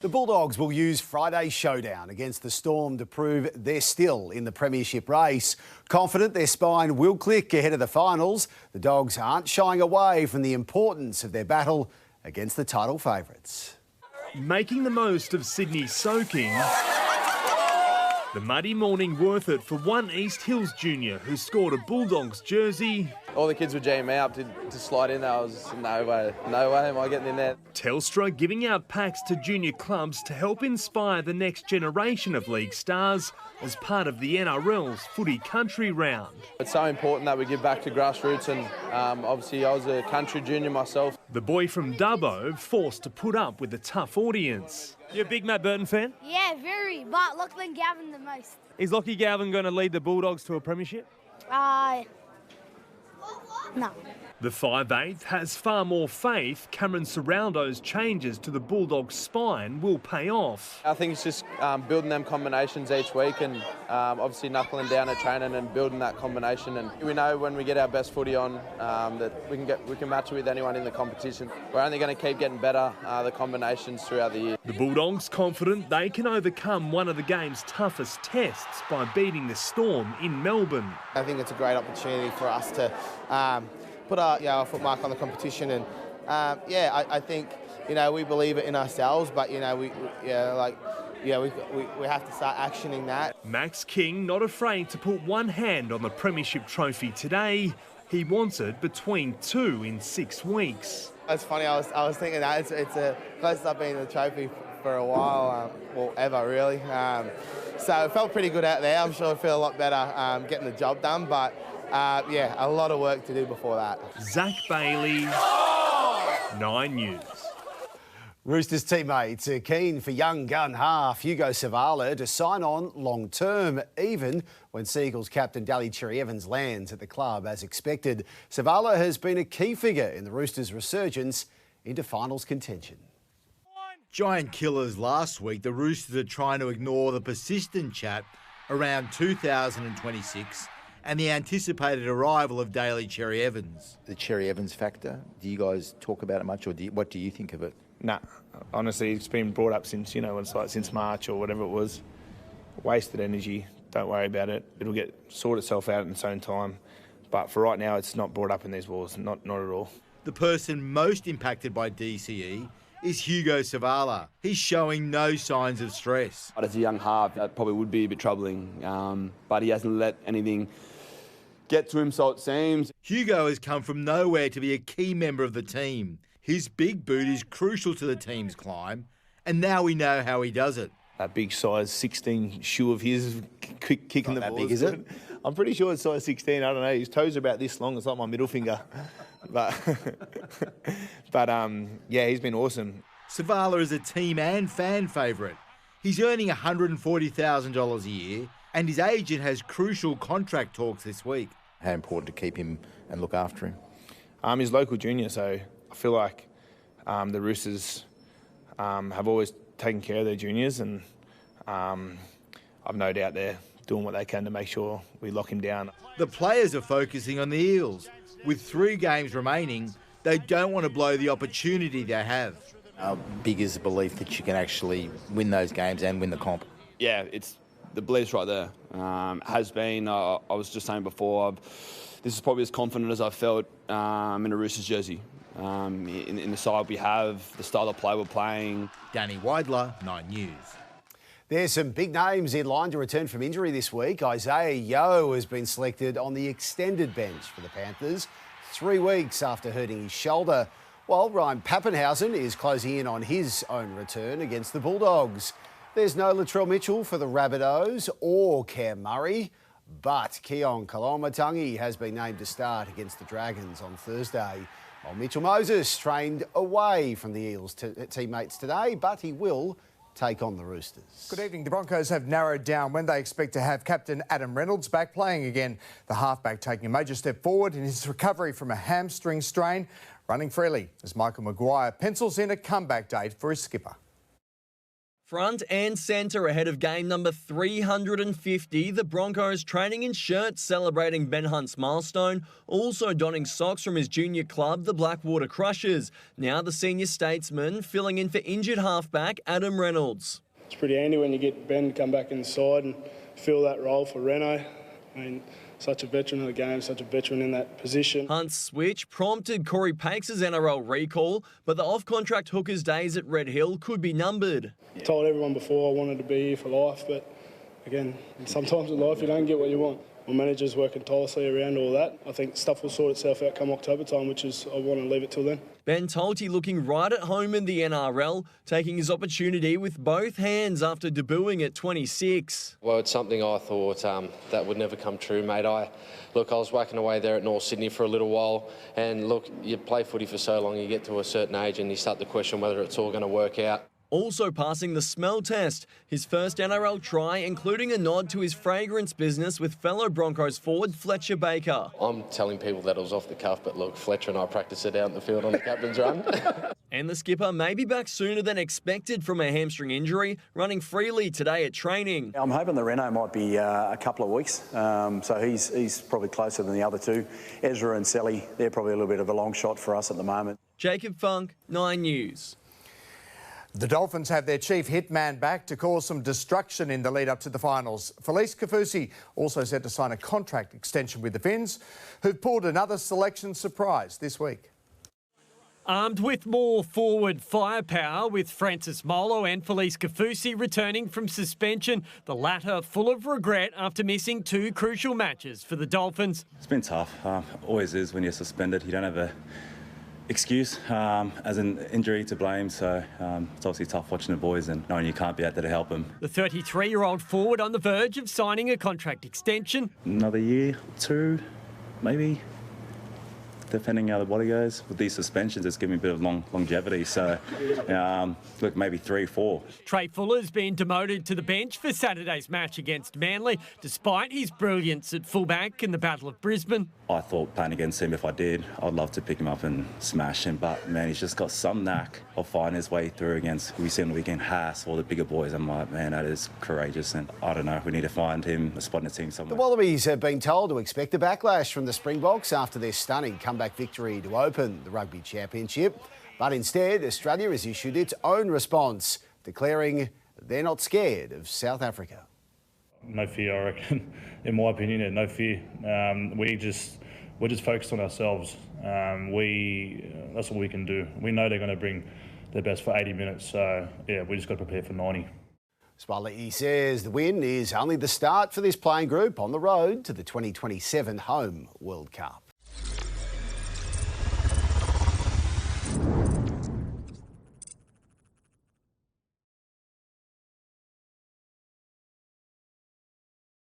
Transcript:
The Bulldogs will use Friday's showdown against the Storm to prove they're still in the premiership race. Confident their spine will click ahead of the finals, the Dogs aren't shying away from the importance of their battle against the title favourites. Making the most of Sydney's soaking, the muddy morning worth it for one East Hills junior who scored a Bulldogs jersey. All the kids were G'ing me up to slide in there. I was, no way am I getting in there. Telstra giving out packs to junior clubs to help inspire the next generation of league stars as part of the NRL's footy country round. It's so important that we give back to grassroots, and obviously I was a country junior myself. The boy from Dubbo forced to put up with a tough audience. You a big Matt Burton fan? Yeah, very, but Lachlan Gavin the most. Is Lockie Galvin going to lead the Bulldogs to a premiership? No. The 5'8" has far more faith Cameron Serraldo's changes to the Bulldogs' spine will pay off. I think it's just building them combinations each week, and obviously knuckling down at training and building that combination. And we know when we get our best footy on that we can match it with anyone in the competition. We're only going to keep getting better, the combinations throughout the year. The Bulldogs confident they can overcome one of the game's toughest tests by beating the Storm in Melbourne. I think it's a great opportunity for us to put our footmark on the competition, and I think we believe it in ourselves, but we have to start actioning that. Max King not afraid to put one hand on the premiership trophy today. He wants it between 2 in 6 weeks. It's funny. I was thinking that it's the closest I've been to the trophy for a while, ever really. So it felt pretty good out there. I'm sure I'll feel a lot better getting the job done, but. A lot of work to do before that. Zach Bailey, 9 News. Roosters teammates are keen for young gun half Hugo Savala to sign on long-term, even when Seagulls captain Daly Cherry-Evans lands at the club as expected. Savala has been a key figure in the Roosters' resurgence into finals contention. Giant killers last week, the Roosters are trying to ignore the persistent chat around 2026 and the anticipated arrival of Daly Cherry-Evans. The Cherry-Evans factor, do you guys talk about it much, or what do you think of it? Nah, honestly, it's been brought up since, it's like since March or whatever it was. Wasted energy, don't worry about it. It'll sort itself out in its own time. But for right now, it's not brought up in these wars, not at all. The person most impacted by DCE is Hugo Savala. He's showing no signs of stress. As a young half, that probably would be a bit troubling, but he hasn't let anything get to him, so it seems. Hugo has come from nowhere to be a key member of the team. His big boot is crucial to the team's climb, and now we know how he does it. That big size 16 shoe of his kicking the ball. That big, is it? I'm pretty sure it's size 16. I don't know. His toes are about this long. It's like my middle finger. But he's been awesome. Savala is a team and fan favourite. He's earning $140,000 a year, and his agent has crucial contract talks this week. How important to keep him and look after him? He's local junior, so I feel like the Roosters have always taken care of their juniors, and I've no doubt they're doing what they can to make sure we lock him down. The players are focusing on the Eels. With 3 games remaining, they don't want to blow the opportunity they have. How big is the belief that you can actually win those games and win the comp? Yeah, it's the belief's right there. Has been. I was just saying before, this is probably as confident as I've felt in a Roosters jersey. In the side we have, the style of play we're playing. Danny Weidler, 9 News. There's some big names in line to return from injury this week. Isaiah Yeo has been selected on the extended bench for the Panthers 3 weeks after hurting his shoulder, while Ryan Pappenhausen is closing in on his own return against the Bulldogs. There's no Latrell Mitchell for the Rabbitohs or Cam Murray, but Keon Kalomatangi has been named to start against the Dragons on Thursday, while Mitchell Moses trained away from the Eels teammates today, but he will take on the Roosters. Good evening. The Broncos have narrowed down when they expect to have captain Adam Reynolds back playing again. The halfback taking a major step forward in his recovery from a hamstring strain, running freely as Michael Maguire pencils in a comeback date for his skipper. Front and centre ahead of game number 350, the Broncos training in shirts celebrating Ben Hunt's milestone, also donning socks from his junior club, the Blackwater Crushers. Now the senior statesman filling in for injured halfback Adam Reynolds. It's pretty handy when you get Ben to come back inside and fill that role for Reno. I mean, such a veteran of the game, such a veteran in that position. Hunt's switch prompted Corey Pakes' NRL recall, but the off-contract hooker's days at Red Hill could be numbered. I told everyone before I wanted to be here for life, but again, sometimes in life you don't get what you want. My manager's working tirelessly around all that. I think stuff will sort itself out come October time, which is I want to leave it till then. Ben Tolte looking right at home in the NRL, taking his opportunity with both hands after debuting at 26. Well, it's something I thought that would never come true, mate. I was whacking away there at North Sydney for a little while, and look, you play footy for so long, you get to a certain age and you start to question whether it's all going to work out. Also passing the smell test, his first NRL try, including a nod to his fragrance business with fellow Broncos forward Fletcher Baker. I'm telling people that it was off the cuff, but look, Fletcher and I practiced it out in the field on the captain's run. And the skipper may be back sooner than expected from a hamstring injury, running freely today at training. I'm hoping the Reno might be a couple of weeks, so he's probably closer than the other two. Ezra and Selly, they're probably a little bit of a long shot for us at the moment. Jacob Funk, 9 News. The Dolphins have their chief hitman back to cause some destruction in the lead up to the finals. Felise Kaufusi also set to sign a contract extension with the Finns, who've pulled another selection surprise this week. Armed with more forward firepower, with Francis Molo and Felise Kaufusi returning from suspension, the latter full of regret after missing 2 crucial matches for the Dolphins. It's been tough. Always is when you're suspended. You don't have a excuse as an injury to blame, so it's obviously tough watching the boys and knowing you can't be out there to help them. The 33-year-old forward on the verge of signing a contract extension. Another year, 2, maybe, depending how the body goes. With these suspensions, it's given me a bit of longevity, so look, maybe 3, 4. Trey Fuller's been demoted to the bench for Saturday's match against Manly, despite his brilliance at fullback in the Battle of Brisbane. I thought playing against him, if I did, I'd love to pick him up and smash him, but man, he's just got some knack of finding his way through against who we see on the weekend, Haas, or the bigger boys. I'm like, man, that is courageous, and I don't know, we need to find him a spot in the team somewhere. The Wallabies have been told to expect a backlash from the Springboks after their stunning comeback victory to open the Rugby Championship, but instead Australia has issued its own response, declaring they're not scared of South Africa. No fear, I reckon. In my opinion, no fear. We're just focused on ourselves. That's all we can do. We know they're going to bring their best for 80 minutes, so yeah, we just got to prepare for 90. Savala says the win is only the start for this playing group on the road to the 2027 home World Cup.